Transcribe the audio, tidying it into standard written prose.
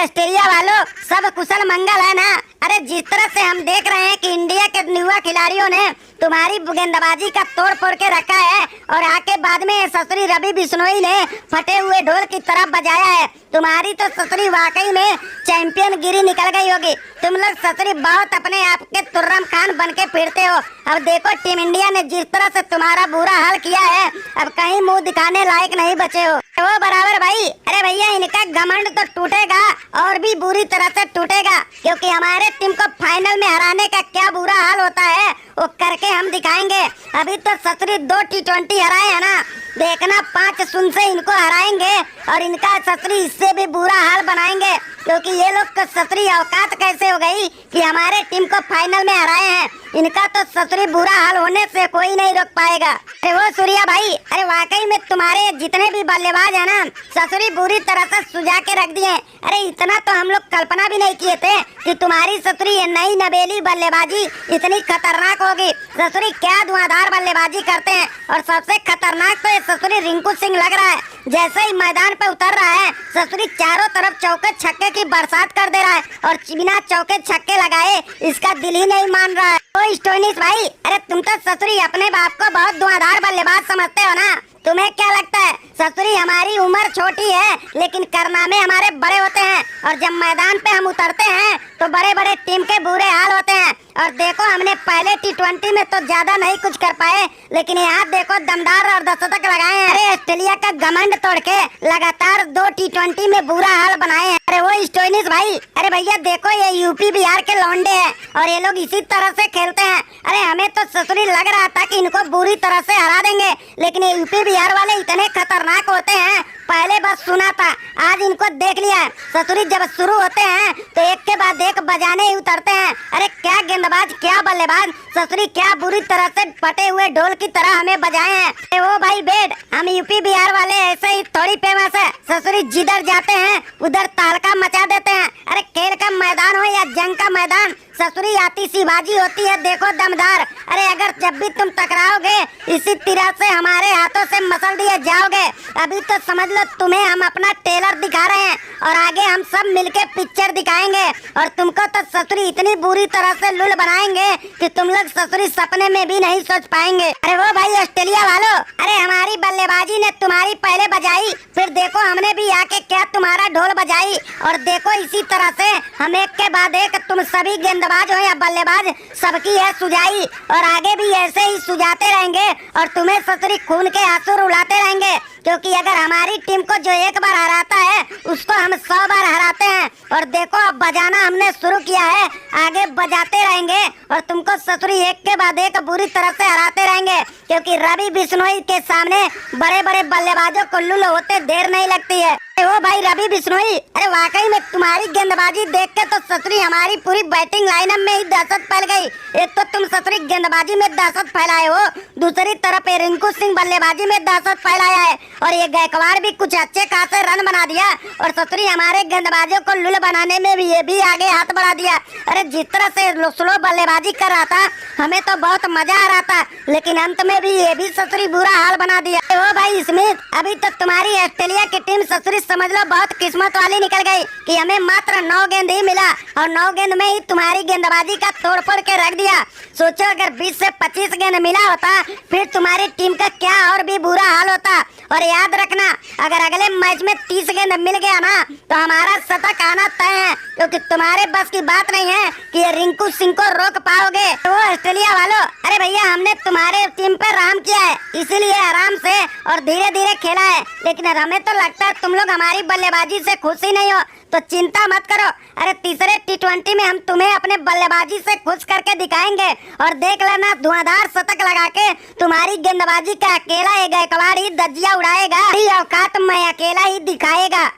Australia वालों, सब कुशल मंगल है ना। अरे जिस तरह से हम देख रहे हैं कि इंडिया के युवा खिलाड़ियों ने तुम्हारी गेंदबाजी का तोड़ फोड़ के रखा है और आके बाद में ससुरी रवि बिश्नोई ने फटे हुए ढोल की तरफ बजाया है। तुम्हारी तो ससुरी वाकई में चैंपियन गिरी निकल गई होगी। तुम लोग ससुरी बहुत अपने आप के तुर्रम खान बन के फिरते हो। अब देखो टीम इंडिया ने जिस तरह से तुम्हारा बुरा हाल किया है, अब कहीं मुंह दिखाने लायक नहीं बचे हो। वो बराबर भाई, अरे भैया इनका घमंड तो टूटेगा और भी बुरी तरह से टूटेगा, क्योंकि हमारे टीम को फाइनल में हराने का क्या बुरा हाल होता है वो करके हम दिखाएंगे। अभी तो ससुरी 2 T20 हराए है ना, देखना 5-0 से इनको हराएंगे और इनका ससुरी इससे भी बुरा हाल बनाएंगे, क्योंकि ये लोग को ससुरी औकात कैसे हो गई कि हमारे टीम को फाइनल में हराए हैं। इनका तो ससुरी बुरा हाल होने से कोई नहीं रोक पाएगा। अरे वो सूर्या भाई, अरे वाकई में तुम्हारे जितने भी बल्लेबाज है ना, ससुरी बुरी तरह से सुझा के रख दिए। अरे इतना तो हम लोग कल्पना भी नहीं किए थे कि तुम्हारी ससुरी ये नई नवेली बल्लेबाजी इतनी खतरनाक होगी। ससुरी क्या धुआंधार बल्लेबाजी करते हैं, और सबसे खतरनाक तो ये ससुरी रिंकू सिंह लग रहा है। जैसे ही मैदान पे उतर रहा है, ससुरी चारों तरफ चौके छक्के की बरसात कर दे रहा है और बिना चौके छक्के लगाए इसका दिल ही नहीं मान रहा है। ओ स्टोइनिस भाई, अरे तुम तो ससुरी अपने बाप को बहुत धुआंधार बल्लेबाज समझते हो ना। तुम्हें क्या लगता है ससुरी हमारी उम्र छोटी है लेकिन कारनामे हमारे बड़े होते हैं, और जब मैदान पे हम उतरते हैं तो बड़े बड़े टीम के बुरे हाल होते हैं। और देखो हमने पहले T20 में तो ज्यादा नहीं कुछ कर पाए, लेकिन यहाँ देखो दमदार और 10 शतक लगाए हैं। अरे ऑस्ट्रेलिया का घमंड तोड़ के लगातार 2 T20 में बुरा हाल बनाए हैं। अरे वो स्टोइनिस भाई, अरे भैया देखो ये यूपी बिहार के लौंडे हैं और ये लोग इसी तरह से खेलते हैं। अरे हमें तो ससुरी लग रहा था कि इनको बुरी तरह से हरा देंगे, लेकिन ये यूपी बिहार वाले इतने खतरनाक होते हैं, पहले बस सुना था, आज इनको देख लिया है। ससुरी जब शुरू होते हैं तो एक के बाद एक बजाने ही उतरते हैं। अरे क्या गेंदबाज, क्या बल्लेबाज, ससुरी क्या बुरी तरह से फटे हुए ढोल की तरह हमें बजाए हैं। अरे वो भाई बेड, हम यूपी बिहार वाले ऐसे ही थोड़ी फेमस है। ससुरी जिधर जाते हैं उधर तहलका मचा देते हैं। अरे खेल का मैदान हो या जंग का मैदान, ससुरी आती सी बाजी होती है, देखो दमदार। अरे अगर जब भी तुम टकराओगे इसी तरह से हमारे हाथों से मसल दिए जाओगे। अभी तो समझ लो तुम्हें हम अपना टेलर दिखा रहे हैं और आगे हम सब मिलके पिक्चर दिखाएंगे, और तुमको तो ससुरी इतनी बुरी तरह से लुल बनाएंगे कि तुम लोग ससुरी सपने में भी नहीं सोच पाएंगे। अरे वो भाई ऑस्ट्रेलिया वालों, अरे हमारी बल्लेबाजी ने तुम्हारी पहले बजाई, फिर देखो हमने भी आके क्या तुम्हारा ढोल बजाई, और देखो इसी तरह से हम एक के बाद एक तुम सभी गेंदबाज हो या बल्लेबाज सबकी है सुझाई, और आगे भी ऐसे ही सुझाते रहेंगे और तुम्हें ससुरी खून के आंसू रुलाते रहेंगे, क्योंकि अगर हमारी टीम को जो एक बार हराता है उसको हम 100 बार हराते हैं। और देखो अब बजाना हमने शुरू किया है, आगे बजाते रहेंगे और तुमको ससुरी एक के बाद एक बुरी तरह से हराते रहेंगे, क्योंकि रवि बिश्नोई के सामने बड़े बड़े बल्लेबाजों को लुल होते देर नहीं लगती है। ओ भाई रवि बिश्नोई, अरे वाकई में तुम्हारी गेंदबाजी देख के तो ससुरी हमारी पूरी बैटिंग लाइनअप में ही दहशत फैल गई। एक तो तुम ससुरी गेंदबाजी में दहशत फैलाए हो, दूसरी तरफ रिंकू सिंह बल्लेबाजी में दहशत फैलाया है, और ये गायकवाड़ भी कुछ अच्छे खासे रन बना दिया, और ससुरी हमारे गेंदबाजों को लुल बनाने में भी ये भी आगे हाथ बढ़ा दिया। अरे जिस तरह से स्लो बल्लेबाजी कर रहा था हमें तो बहुत मजा आ रहा था, लेकिन अंत में भी ये भी ससुरी बुरा हाल बना दिया। ओ भाई स्मिथ, अभी तो तुम्हारी ऑस्ट्रेलिया की टीम ससुरी समझ लो बहुत किस्मत वाली निकल गई कि हमें मात्र 9 गेंद ही मिला, और 9 गेंद में ही तुम्हारी गेंदबाजी का तोड़ फोड़ के रख दिया। सोचो अगर 20 से 25 गेंद मिला होता फिर तुम्हारी टीम का क्या और भी बुरा हाल होता। और याद रखना अगर अगले मैच में 30 गेंद मिल गया ना तो हमारा शतक आना तय है, क्योंकि तुम्हारे बस की बात नहीं है कि ये रिंकू सिंह को रोक पाओगे। तो ऑस्ट्रेलिया वालों, अरे भैया हमने तुम्हारे टीम पे रहम किया है, इसीलिए आराम से और धीरे धीरे खेला है, लेकिन हमें तो लगता है तुम लोग हमारी बल्लेबाजी से खुश ही नहीं हो, तो चिंता मत करो। अरे तीसरे T20 में हम तुम्हें अपने बल्लेबाजी से खुश करके दिखाएंगे, और देख लेना धुआंधार शतक लगा के तुम्हारी गेंदबाजी का अकेला एक गायकवाड़ ही धज्जियां उड़ाएगा, औकात में अकेला ही दिखाएगा।